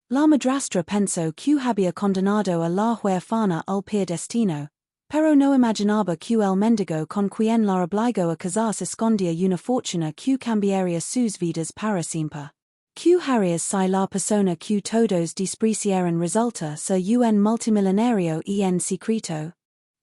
La madrastra pensó que había condenado a la huérfana al peor destino, pero no imaginaba que el mendigo con quien la obligó a casarse escondía una fortuna que cambiaría sus vidas para siempre. Que harías si la persona que todos despreciaran resulta ser un multimillonario en secreto?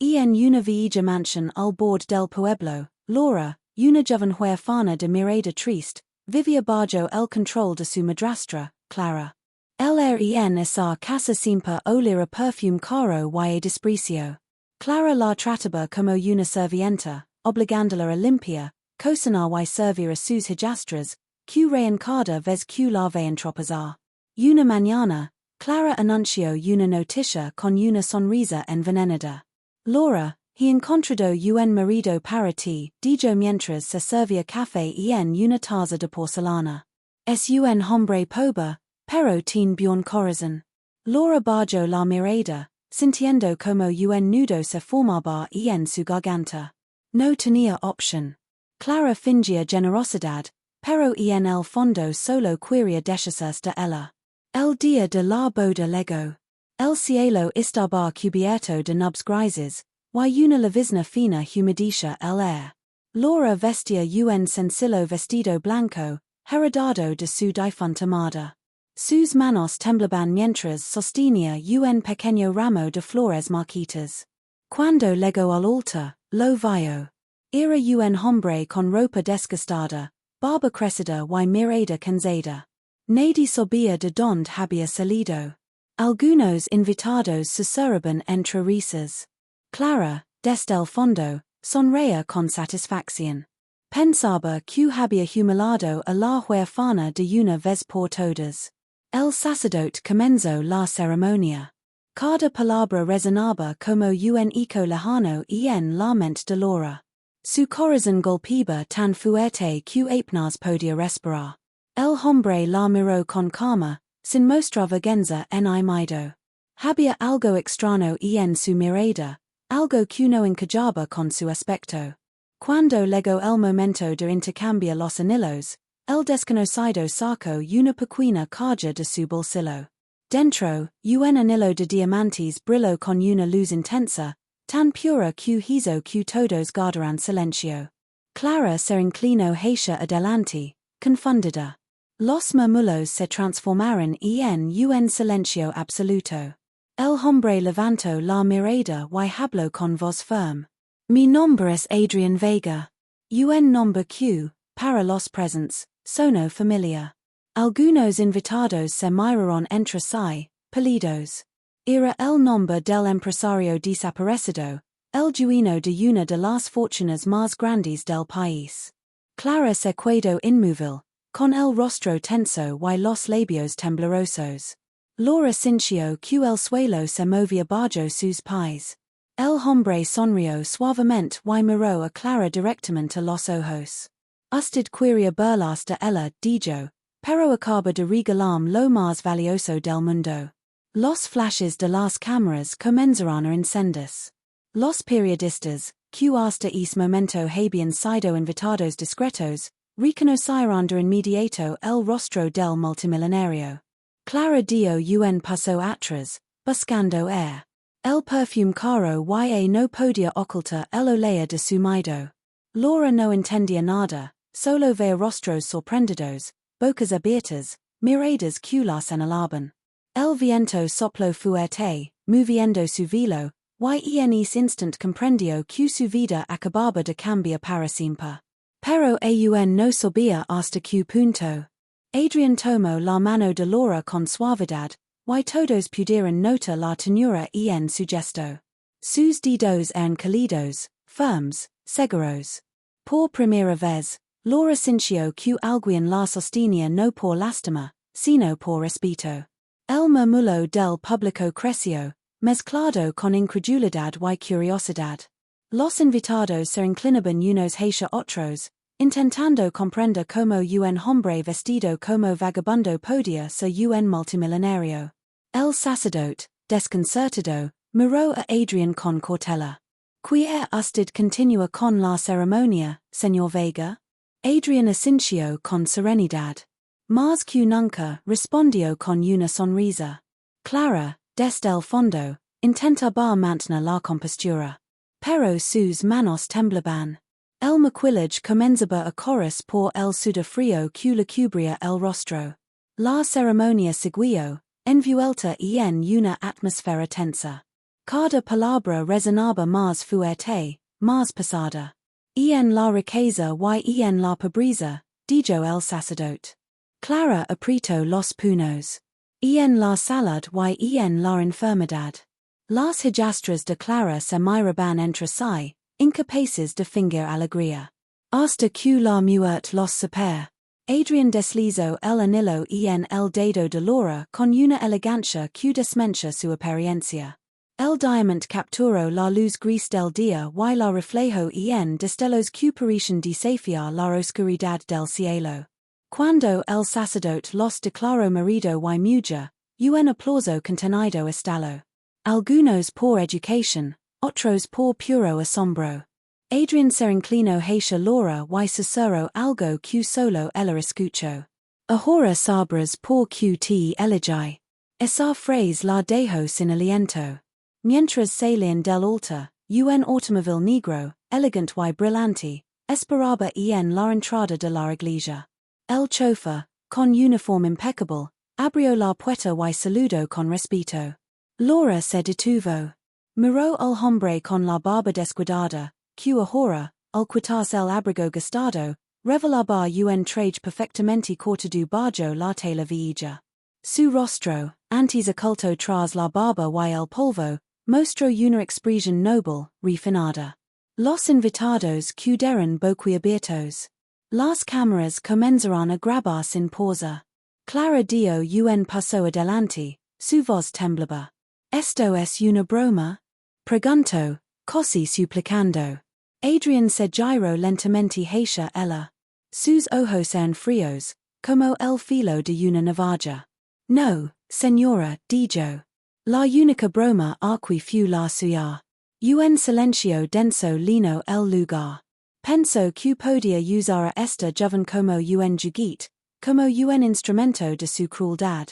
En una vieja mansión al borde del pueblo, Laura, una joven huérfana de mirada triste, vivía bajo el control de su madrastra, Clara. El en esa casa siempre olía perfume caro y desprecio. Clara la trataba como una servienta, obligándola a limpiar, cocinar y servir a sus hijastras, que reían cada vez que la veían tropezar. Una mañana, Clara anunció una noticia con una sonrisa envenenada. Laura, he encontrado un marido para ti, dijo mientras se servía café en una taza de porcelana. Es un hombre pobre, pero tiene buen corazón. Laura bajó la mirada, sintiendo como un nudo se formaba en su garganta. No tenía opción. Clara fingía generosidad, pero en el fondo solo quería deshacerse de ella. El día de la boda llegó. El cielo estaba cubierto de nubes grises, y una llovizna fina humedecía el aire. Laura vestía un sencillo vestido blanco, heredado de su difunta madre. Sus manos temblaban mientras sostenía un pequeño ramo de flores marquitas. Cuando llegó al altar, lo vio. Era un hombre con ropa desgastada, barba crecida y mirada cansada. Nadie sabía de dónde había salido. Algunos invitados susurraban entre risas. Clara, desde el fondo, sonreía con satisfacción. Pensaba que había humillado a la huérfana de una vez por todas. El sacerdote comenzó la ceremonia. Cada palabra resonaba como un eco lejano en la mente de Laura. Su corazón golpeaba tan fuerte que apenas podía respirar. El hombre la miró con calma, sin mostrar vergüenza ni miedo. Había algo extraño en su mirada, algo que no encajaba con su aspecto. Cuando llegó el momento de intercambiar los anillos, el desconocido sacó una pequeña caja de su bolsillo. Dentro, un anillo de diamantes brilló con una luz intensa, tan pura que hizo que todos guardaran silencio. Clara se inclinó hacia adelante, confundida. Los murmullos se transformaron en un silencio absoluto. El hombre levantó la mirada y habló con voz firme. Mi nombre es Adrian Vega. Un nombre que, para los presentes, sonó familiar. Algunos invitados se miraron entre sí, pálidos. Era el nombre del empresario desaparecido, el dueño de una de las fortunas más grandes del país. Clara se quedó inmóvil, con el rostro tenso y los labios temblorosos. Laura sintió que el suelo se movía bajo sus pies. El hombre sonrió suavemente y miró a Clara directamente a los ojos. Usted quería burlarse de ella, dijo, pero acaba de regalarme lo más valioso del mundo. Los flashes de las cámaras comenzaron a encenderse. Los periodistas, que hasta ese momento habían sido invitados discretos, reconocieron de inmediato el rostro del multimillonario. Clara dio un paso atrás, buscando air. El perfume caro no podía ocultar el olor de su marido. Laura no entendía nada, solo veía rostros sorprendidos, bocas abiertas, miradas que la señalaban. El viento sopló fuerte, moviendo su velo, y en ese instante comprendió que su vida acababa de cambiar para siempre. Pero aún no sabía hasta qué punto. Adrian tomó la mano de Laura con suavidad, y todos pudieron notar la ternura en su gesto. Sus dedos eran cálidos, firmes, seguros. Por primera vez, Laura sintió que alguien la sostenía no por lástima, sino por respeto. El murmullo del público creció, mezclado con incredulidad y curiosidad. Los invitados se inclinaban unos hacia otros, intentando comprender cómo un hombre vestido como vagabundo podía ser un multimillonario. El sacerdote, desconcertado, miró a Adrian con cautela. ¿Quiere usted continuar con la ceremonia, señor Vega? Adrian asintió con serenidad. Mas que nunca respondió con una sonrisa. Clara, desde el fondo, intentaba mantener la compostura. Pero sus manos temblaban. El maquillaje comenzaba a correr por el sudafrío que le cubría el rostro. La ceremonia siguió, envuelta en una atmósfera tensa. Cada palabra resonaba más fuerte, más pesada. En la riqueza y en la pobreza, dijo el sacerdote. Clara apretó los puños. En la salud y en la enfermedad. Las hijastras de Clara se miraban entre sí, incapaces de fingir alegría. Hasta que la muerte los separa. Adrian deslizó el anillo en el dedo de Laura con una elegancia que desmentia su apariencia. El diamante capturó la luz gris del día y la reflejó en destellos que parecían desafiar la oscuridad del cielo. Cuando el sacerdote los declaró marido y mujer, un aplauso contenido estalló. Algunos por educación, otros por puro asombro. Adrian se inclinó hacia Laura y susurró algo que solo ella escuchó. Ahora sabras por que te elegí. Esa frase la dejó sin aliento. Mientras salían del altar, un automóvil negro, elegante y brillante, esperaba en la entrada de la iglesia. El chofer, con uniforme impeccable, abrió la puerta y saludó con respeto. Laura se detuvo. Miró al hombre con la barba descuidada, que ahora, al quitarse el abrigo gastado, revelaba un traje perfectamente cortado bajo la tela vieja. Su rostro, antes oculto tras la barba y el polvo, mostró una expresión noble, refinada. Los invitados quedaron boquiabiertos. Las cámaras comenzaron a grabar sin pausa. Clara dio un paso adelante, su voz temblaba. ¿Esto es una broma? Preguntó, casi suplicando. Adrian se giró lentamente hacia ella. Sus ojos eran fríos, como el filo de una navaja. No, señora, dijo. La única broma aquí fue la suya. Un silencio denso llenó el lugar. Pensó que podía usar a esta joven como un juguete, como un instrumento de su crueldad.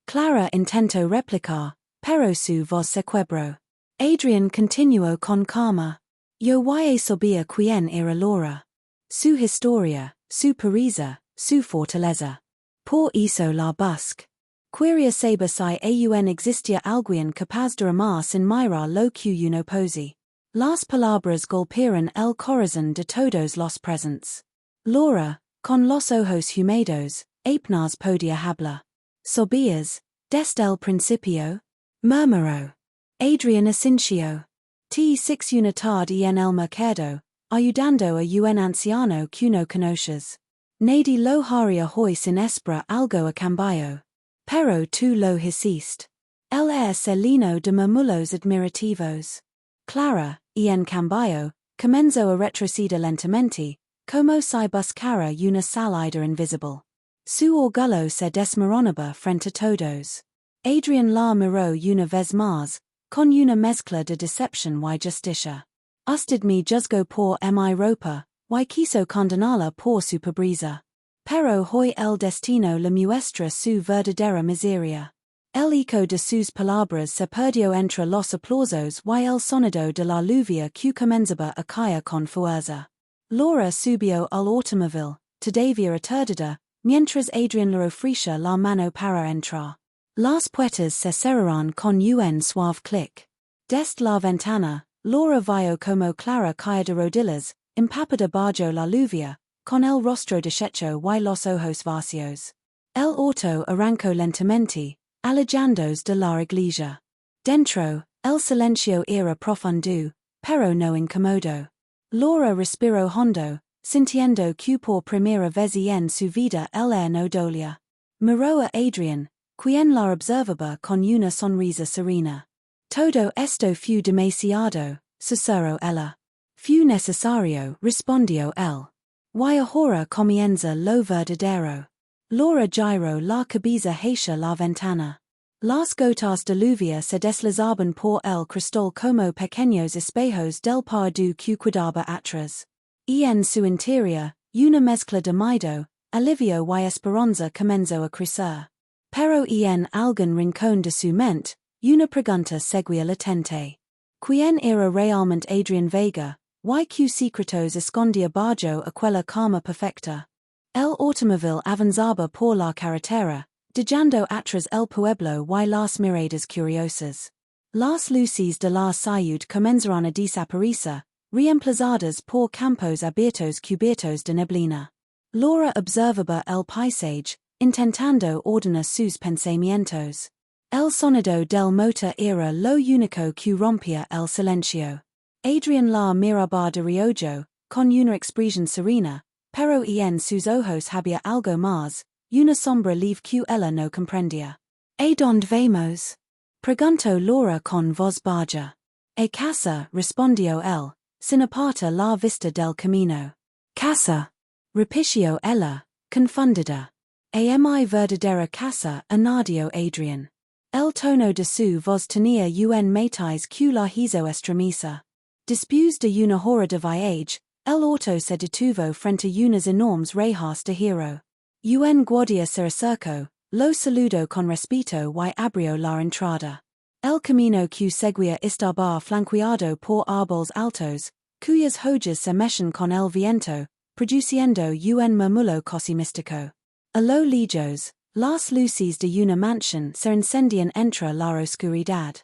Clara intentó replicar, pero su voz se quebró. Adrian continuó con calma. Yo ya sabía quién era Laura. Su historia, su pereza, su fortaleza. Por eso la busque. Quería saber si aún existía alguien capaz de amar sin mirar lo que uno posee. Las palabras golpearon el corazón de todos los presentes. Laura, con los ojos húmedos, apenas podía hablar. ¿Sabías, desde el principio? Murmuró. Adrian asintió. T6 una tarde en el mercado, ayudando a un anciano que no conoces. Nadie lo haría hoy sin esperar algo a cambio. Pero tú lo hiciste. El air se llenó de murmullos admirativos. Clara, en cambio, comenzó a retroceder lentamente, como si buscara una salida invisible. Su orgullo se desmoronaba frente a todos. Adrian la miró una vez más, con una mezcla de decepción y justicia. Usted me juzgó por mi ropa, y quiso condenarla por su pobreza. Pero hoy el destino le muestra su verdadera miseria. El eco de sus palabras se perdió entre los aplausos y el sonido de la lluvia que comenzaba a caer con fuerza. Laura subió al automóvil, todavía aturdida, mientras Adrian le ofrecía la mano para entrar. Las puertas se cerraron con un suave clic. Desde la ventana, Laura vio como Clara caía de rodillas, empapada bajo la lluvia, con el rostro deshecho y los ojos vacíos. El auto arrancó lentamente, alejándose de la iglesia. Dentro, el silencio era profundo, pero no incómodo. Laura respiró hondo, sintiendo que por primera vez en su vida el aire no dolía. Miró a Adrian, quien la observaba con una sonrisa serena. Todo esto fue demasiado, susurró ella. Fue necesario, respondió él. Y ahora comienza lo verdadero. Laura giró la cabeza hacia la ventana. Las gotas de lluvia se deslizaban por el cristal como pequeños espejos del pardo que cuidaba atrás. En su interior, una mezcla de miedo, alivio y esperanza comenzo a crecer. Pero en algún rincón de su mente, una pregunta seguía latente. ¿Quién era realmente Adrián Vega? ¿Yq secretos escondía bajo aquella calma perfecta? El automóvil avanzaba por la carretera, dejando atrás el pueblo y las miradas curiosas. Las luces de la ciudad comenzaron a desaparecer, reemplazadas por campos abiertos cubiertos de neblina. Laura observaba el paisaje, intentando ordenar sus pensamientos. El sonido del motor era lo único que rompía el silencio. Adrián la miraba de reojo, con una expresión serena, pero en sus ojos había algo más, una sombra leve que ella no comprendía. ¿A dónde vamos? Preguntó Laura con voz baja. A casa, respondió él, sin apartar la vista del camino. Casa, repitió ella, confundida. Mi verdadera casa, añadió Adrián. El tono de su voz tenía un matiz que la hizo estremecer. Después de una hora de viaje, el auto se detuvo frente a unas enormes rejas de giro. Un guardia se acercó, lo saludó con respeto y abrió la entrada. El camino que seguía estaba flanqueado por árboles altos, cuyas hojas se mechan con el viento, produciendo un murmullo casi místico. A lo lejos, las luces de una mansión se encendían entre la oscuridad.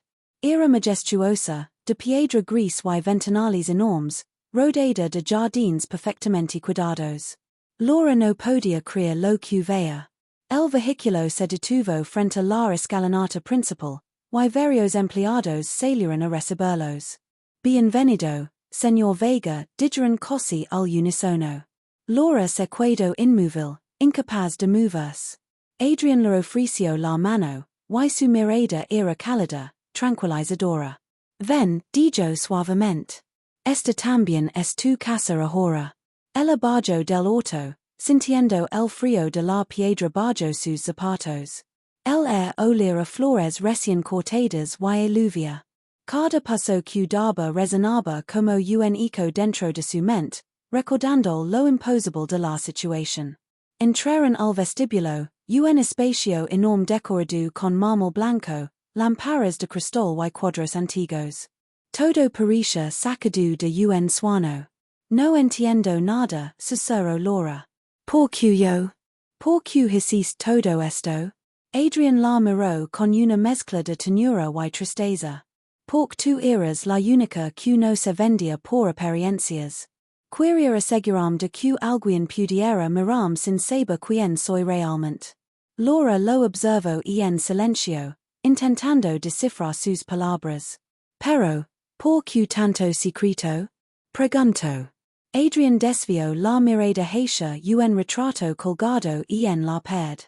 Era majestuosa, de piedra gris y ventanales enormes, rodeada de jardines perfectamente cuidados. Laura no podía creer lo que veía. El vehículo se detuvo frente a la escalinata principal, y varios empleados salieron a recibirlos. Bienvenido, señor Vega, dijeron casi al unísono. Laura se quedó inmóvil, incapaz de moverse. Adrián le ofreció la mano, y su mirada era cálida, tranquilizadora. Ven, dijo suavemente. Esta también es tu casa ahora. Ella bajó del auto, sintiendo el frío de la piedra bajo sus zapatos. El air olía a flores recién cortadas y a lluvia. Cada paso que daba resonaba como un eco dentro de su mente, recordando lo imposible de la situación. Entraron al vestíbulo, un espacio enorme decorado con mármol blanco, lámparas de cristal y cuadros antiguos. Todo parecía sacado de un sueño. No entiendo nada, susurró Laura. ¿Por qué hiciste todo esto? Adrián la miró con una mezcla de ternura y tristeza. Porque tú eras la única que no se vendía por apariencias. Quería asegurarme de que alguien pudiera mirarme sin saber quién soy realmente. Laura lo observó en silencio, intentando descifrar sus palabras. Pero, ¿por qué tanto secreto? Preguntó. Adrián desvió la mirada hacia un retrato colgado en la pared.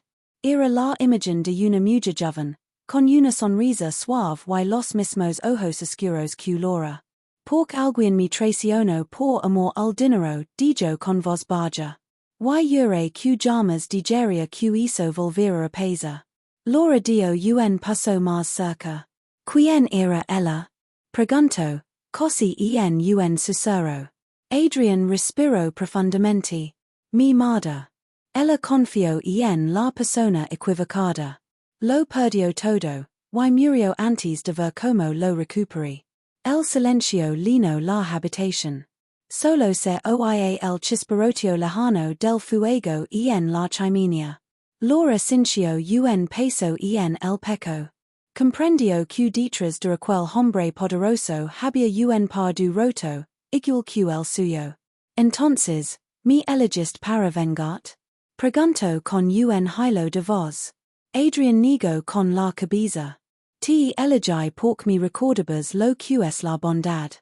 Era la imagen de una mujer joven, con una sonrisa suave y los mismos ojos oscuros que Laura. Porque alguien me traicionó por amor al dinero, dijo con voz baja. Y juré que jamás digería que hizo volver a pesa. Laura dio un paso más cerca. ¿Quién era ella? Preguntó, casi en un susurro. Adrián respiró profundamente. Mi madre. Ella confió en la persona equivocada. Lo perdió todo, y murió antes de ver cómo lo recuperé. El silencio llenó la habitación. Solo se oía el chisporoteo lejano del fuego en la chimenea. Laura sintió un peso en el pecho. Comprendió que detrás de aquel hombre poderoso había un par de roto, igual que el suyo. Entonces, ¿me elegiste para vengarte? Preguntó con un hilo de voz. Adrián negó con la cabeza. Te elegí porque me recordabas lo que es la bondad.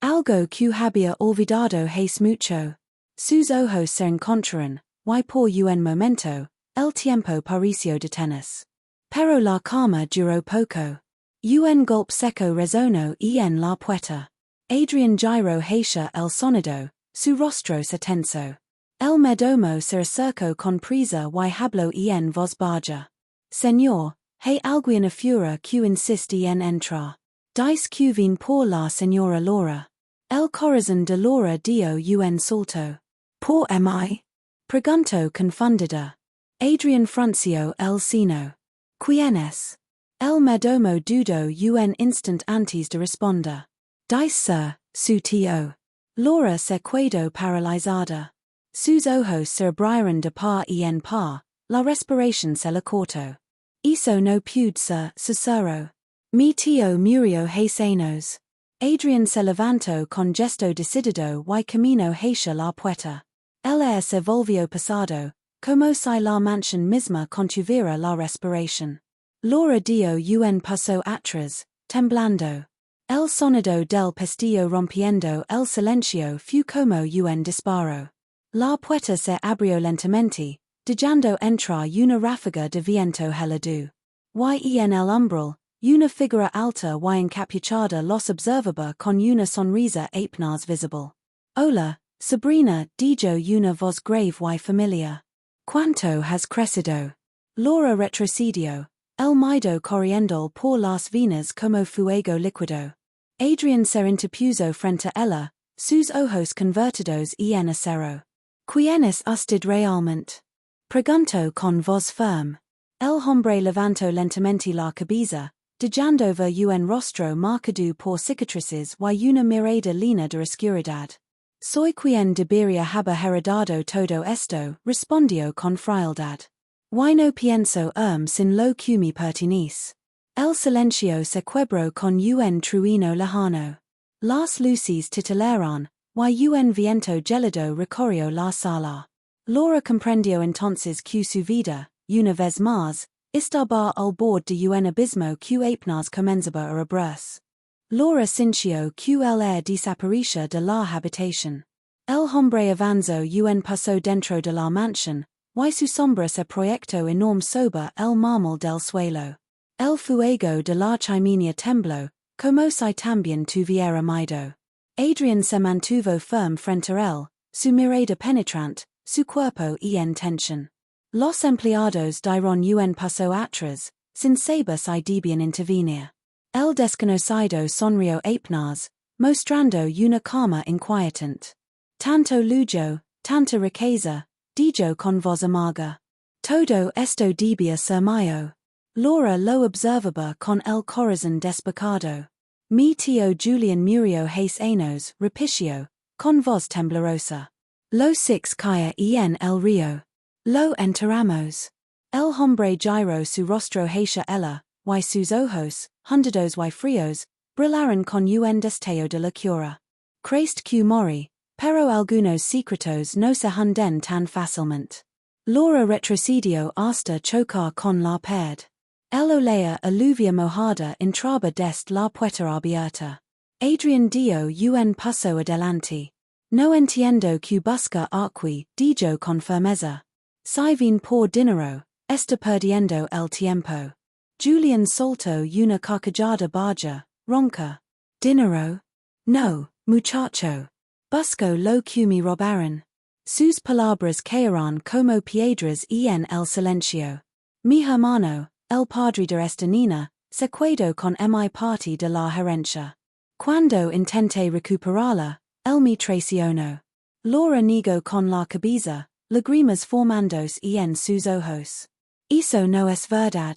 Algo que había olvidado hace mucho. Sus ojos se encontraron, y por un momento, el tiempo pareció detenerse. Pero la calma duró poco. Un golpe seco resonó en la puerta. Adrián giró hacia el sonido, su rostro se tensó. El mayordomo se acercó con prisa y habló en voz baja. Señor, hay alguien afuera que insiste en entrar. Dice que vine por la señora Laura. El corazón de Laura dio un salto. ¿Por mí? Pregunto confundida. Adrian Fruncio el sino. Quienes. El medomo dudo un instant antes de responder. Dice ser, su tío. Laura se quedo paralizada. Sus ojos se abrieron de par en par, la respiración se le cortó. Eso no pude ser, susurró. Mi tío murió hace años. Adrian se levantó con gesto decidido y camino hacia la puerta. El aire se volvió pesado, como si la mansión misma contuviera la respiración. Laura dio un paso atrás, temblando. El sonido del pestillo rompiendo el silencio fue como un disparo. La puerta se abrió lentamente, dejando entrar una ráfaga de viento helado. Y en el umbral, una figura alta y encapuchada los observaba con una sonrisa apenas visible. Hola, Sabrina, dijo una voz grave y familiar. ¿Cuánto has crecido? Laura retrocedió, el miedo corriendo por las venas como fuego líquido. Adrian se interpuso frente a ella, sus ojos convertidos en acero. ¿Quién es usted realmente? Preguntó con voz firme. El hombre levantó lentamente la cabeza, dejando ver un rostro marcado por cicatrices y una mirada llena de oscuridad. Soy quien debería haber heredado todo esto, respondió con frialdad. Y no pienso sin lo que me pertenece. El silencio se quebró con un trueno lejano. Las luces titilaron, y un viento gélido recorrió la sala. Laura comprendió entonces que su vida, una vez más, estaba al borde de un abismo que apenas comenzaba a abrirse. Laura sintió que el aire desaparecía de la habitación. El hombre avanzó un paso dentro de la mansión, y su sombra se proyectó enorme sobre el mármol del suelo. El fuego de la chimenea tembló, como si también tuviera miedo. Adrian se mantuvo firme frente a él, su mirada penetrante, su cuerpo en tensión. Los empleados dieron un paso atrás, sin saber si debían intervenir. El desconocido sonrió apenas, mostrando una calma inquietante. Tanto lujo, tanta riqueza, dijo con voz amarga. Todo esto debía ser mío. Laura lo observaba con el corazón despejado. Mi tío Julian murió hace años, repitió, con voz temblorosa. Los six caía en el río. Lo enterramos. El hombre giró su rostro hacia ella, y sus ojos, hundidos y fríos, brillaron con un destello de locura. Creíste que morí, pero algunos secretos no se hunden tan fácilmente. Laura retrocedió hasta chocar con la pared. El olea aluvia mojada entraba desde la puerta abierta. Adrian dio un paso adelante. No entiendo que busca aquí, dijo con firmeza. Si viene por dinero, está perdiendo el tiempo. Julian soltó una carcajada baja, ronca. ¿Dinero? No, muchacho. Busco lo que me robaron. Sus palabras cayeron como piedras en el silencio. Mi hermano, el padre de esta niña, se quedó con mi parte de la herencia. Cuando intenté recuperarla, él me traicionó. Laura negó con la cabeza, lágrimas formándose en sus ojos. Eso no es verdad.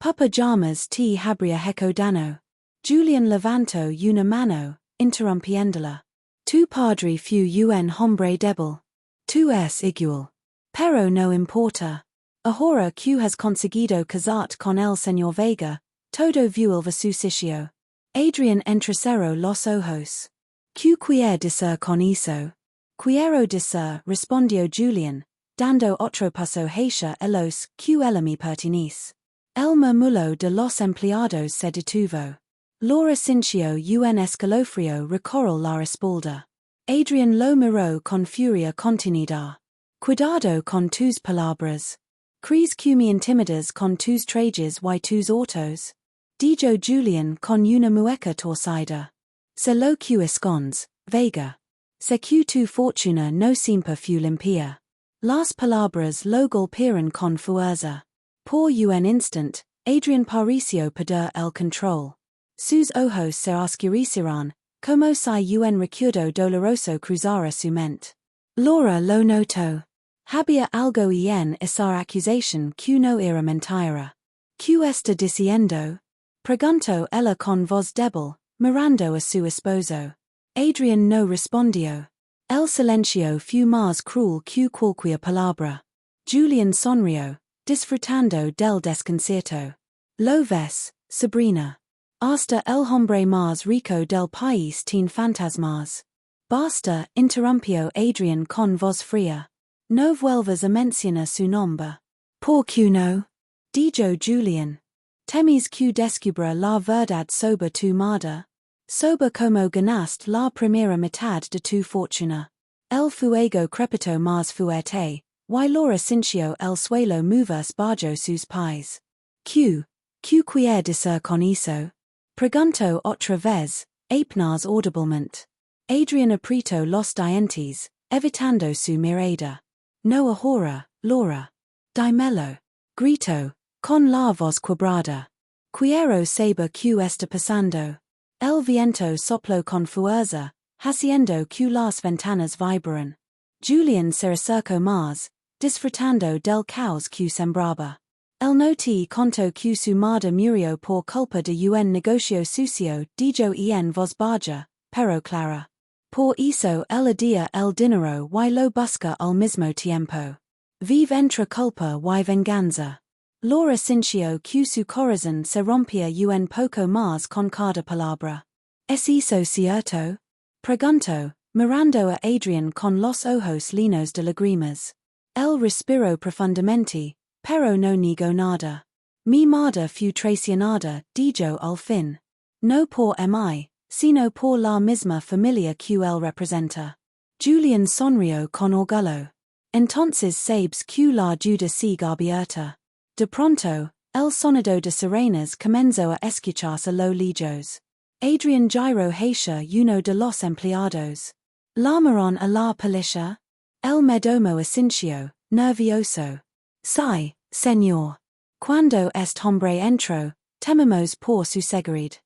Papa llamas te habría recordado. Julian levantó una mano, interrumpiéndola. Tu padre fue un hombre débil. Tú es igual. Pero no importa. Ahora que has conseguido casarte con el señor Vega, todo vuelve a su sitio. Adrian entrecerró los ojos. ¿Qué quiere decir con eso? Quiero decir, respondió Julian, dando otro paso hacia los que él me pertenece. El murmullo de los empleados se detuvo. Laura sintió un escalofrío recorrer la espalda. Adrian lo miró con furia contenida. Cuidado con tus palabras. ¿Crees que me intimidas con tus trajes y tus autos? Dijo Julian con una mueca torcida. Se lo que escondes, Vega. Sé que tu fortuna no siempre fue limpia. Las palabras lo golpearon con fuerza. Por un instant, Adrian pareció perder el control. Sus ojos se oscurecieron, como si un recuerdo doloroso cruzara su mente. Laura lo notó. Había algo en esa accusation que no era mentira. Que está diciendo? Preguntó ella con voz débil, mirando a su esposo. Adrian no respondió. El silencio fue más cruel que cualquier palabra. Julian sonrió, disfrutando del desconcierto. Lo ves, Sabrina. Hasta el hombre más rico del país tiene fantasmas. Basta, interrumpió Adrian con voz fría. No vuelvas a mencionar su nombre. ¿Por qué no? Dijo Julian. Temes que descubra la verdad sobre tu madre. Sobre como ganaste la primera mitad de tu fortuna. El fuego crepitó más fuerte, y Laura sintió el suelo moverse bajo sus pies. ¿Qué quiere decir con eso? Preguntó otra vez, apenas audiblemente. Adrian apretó los dientes, evitando su mirada. No ahora, Laura. Dímelo. Gritó, con la voz quebrada. Quiero saber qué está pasando. El viento sopló con fuerza, haciendo que las ventanas vibraran. Julian se acercó más, disfrutando del caos que sembraba. El no te contó que su madre murió por culpa de un negocio sucio, dijo en voz baja, pero clara. Por eso él odia el dinero y lo busca al mismo tiempo. Vive entre culpa y venganza. Laura sintió que su corazón se rompía un poco más con cada palabra. ¿Es eso cierto? Preguntó, mirando a Adrian con los ojos llenos de lágrimas. Él respiró profundamente, pero no negó nada. Mi madre fue traicionada, dijo al fin. No por mí, sino por la misma familia que él representa. Julian sonrió con orgullo. Entonces sabes que la duda sigue abierta. De pronto, el sonido de sirenas comenzó a escucharse a lo lejos. Adrian giró hacia uno de los empleados. ¿Llamaron a la policía? El mayordomo asintió, nervioso. Sí, señor. Cuando este hombre entró, tememos por su seguridad.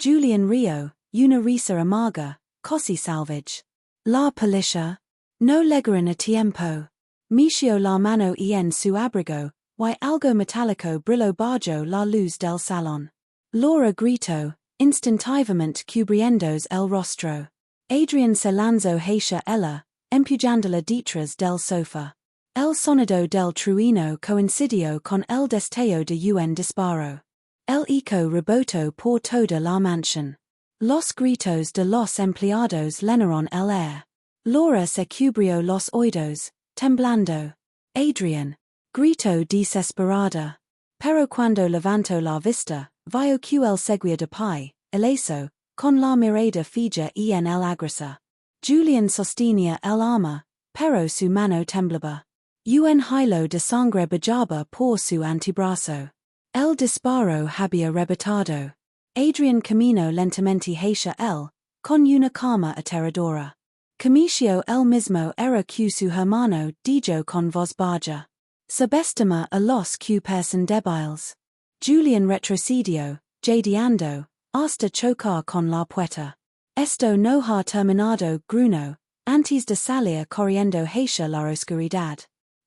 Julian rió, una risa amarga, casi salvage. La policía? No llegaron a tiempo. Metió la mano en su abrigo, y algo metálico brilló bajo la luz del salón. Laura gritó, instintivamente cubriéndose el rostro. Adrian se lanzó hacia ella, empujándola detrás del sofá. El sonido del trueno coincidió con el destello de un disparo. El eco rebotó por toda la mansión. Los gritos de los empleados llenaron el aire. Laura se cubrió los oídos, temblando. Adrian, gritó desesperada. Pero cuando levantó la vista, vio que él seguía de pie, ileso, con la mirada fija en el agresor. Julian sostenía el arma, pero su mano temblaba. Un hilo de sangre brillaba por su antebrazo. El disparo había rebotado. Adrian caminó lentamente hacia él, con una calma aterradora. Comisió él mismo era que su hermano dijo con voz baja. Subestima a los que parecen débiles. Julian retrocedió, jadeando, hasta chocar con la puerta. Esto no ha terminado, gruñó, antes de salir corriendo hacia la oscuridad.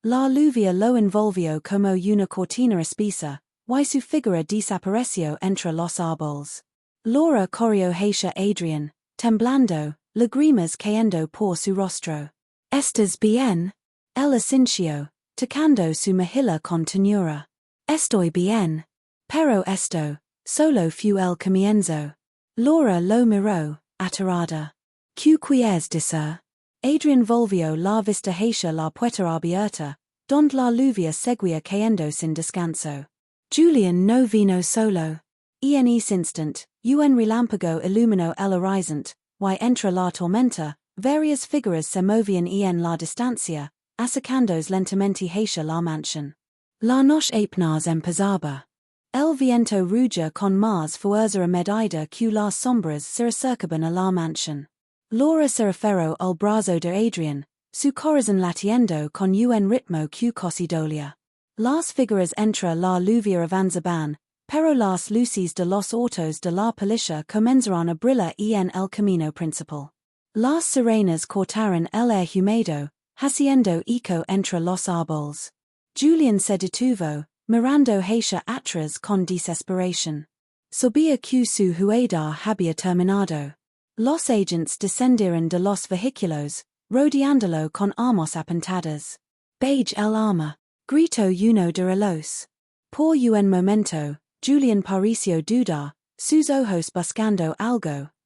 La lluvia lo envolvió como una cortina espesa, y su figura desapareció entre los árboles. Laura corrió hacia Adrian, temblando, lágrimas cayendo por su rostro. ¿Estás bien? Él asintió, tocando su mejilla con ternura. Estoy bien. Pero esto, solo fue el comienzo. Laura lo miró, aterrada. ¿Qué quieres decir? Adrian volvió la vista hacia la puerta abierta, donde la lluvia seguía cayendo sin descanso. Julian no vino solo. En ese instant, un relámpago iluminó el horizonte, y entre la tormenta, varias figuras se movían en la distancia, acercándose lentamente hacia la mansión. La noche apenas empezaba. El viento rugía con más fuerza a medida que las sombras se acercaban a la mansión. Laura se aferró al brazo de Adrian, su corazón latiendo con un ritmo que casi dolía. Las figuras entre la lluvia avanzaban, pero las luces de los autos de la policía comenzaron a brillar en el camino principal. Las sirenas cortaron el aire húmedo, haciendo eco entre los árboles. Julian se detuvo, mirando hacia atrás con desesperación. Sabía que su huida había terminado. Los agentes descendieron de los vehículos, rodeándolo con armas apuntadas. Beige el arma, gritó uno de los. Por un momento, Julian pareció dudar, sus ojos buscando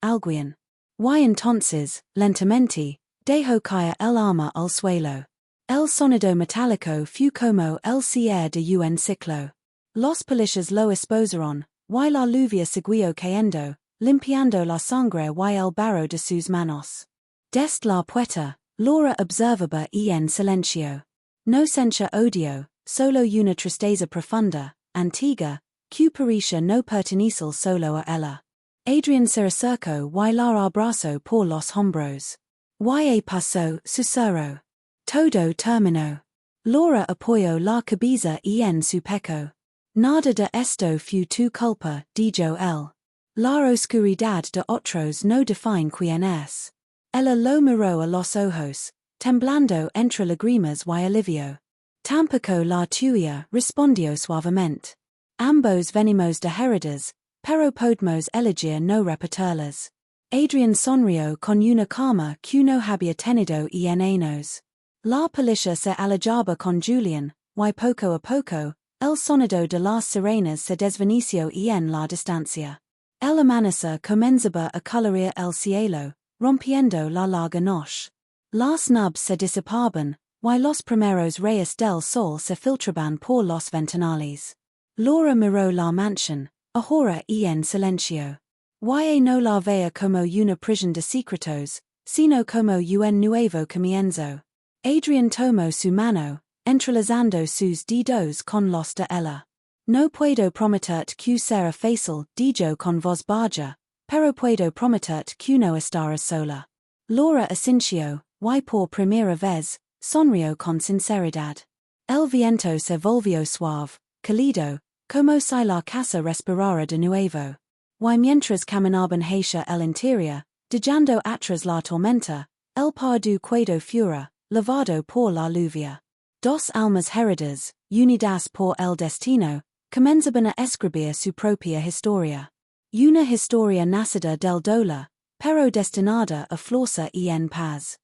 alguien. Y entonces, lentamente, dejó caer el arma al suelo. El sonido metálico fue como el cierre de un ciclo. Los policías lo esposaron, y la lluvia siguió cayendo, limpiando la sangre y el barro de sus manos. Desde la puerta, Laura observaba en silencio. No sentía odio, solo una tristeza profunda, antigua, que parecía no pertenecer solo a ella. Adrián se acercó y la abrazó por los hombros. Y pasó, susurró. Todo terminó. Laura apoyó la cabeza en su pecho. Nada de esto fue tu culpa, dijo él. La oscuridad de otros no define quién es. Ella lo miró a los ojos, temblando entre lágrimas y alivio. Tampoco la tuya, respondió suavemente. Ambos venimos de heridas, pero podemos elegir no repetirlas. Adrián sonrió con una calma que no había tenido en años. La policía se alejaba con Julian, y poco a poco, el sonido de las sirenas se desvaneció en la distancia. El amanecer comenzaba a colorear el cielo, rompiendo la larga noche. Las nubes se disipaban, y los primeros rayos del sol se filtraban por los ventanales. Laura miró la mansión, ahora en silencio. Y no la veía como una prisión de secretos, sino como un nuevo comienzo. Adrián tomó su mano, entrelazando sus dedos con los de ella. No puedo prometerte que será fácil, dijo con voz baja, pero puedo prometerte que no estarás sola. Laura asintió, y por primera vez, sonrió con sinceridad. El viento se volvió suave, cálido, como si la casa respirara de nuevo. Y mientras caminaban hacia el interior, dejando atrás la tormenta, el pardo quedó fuera, lavado por la lluvia. Dos almas heridas, unidas por el destino, comenzaban a escribir su propia historia. Una historia nacida del dolor, pero destinada a florecer en paz.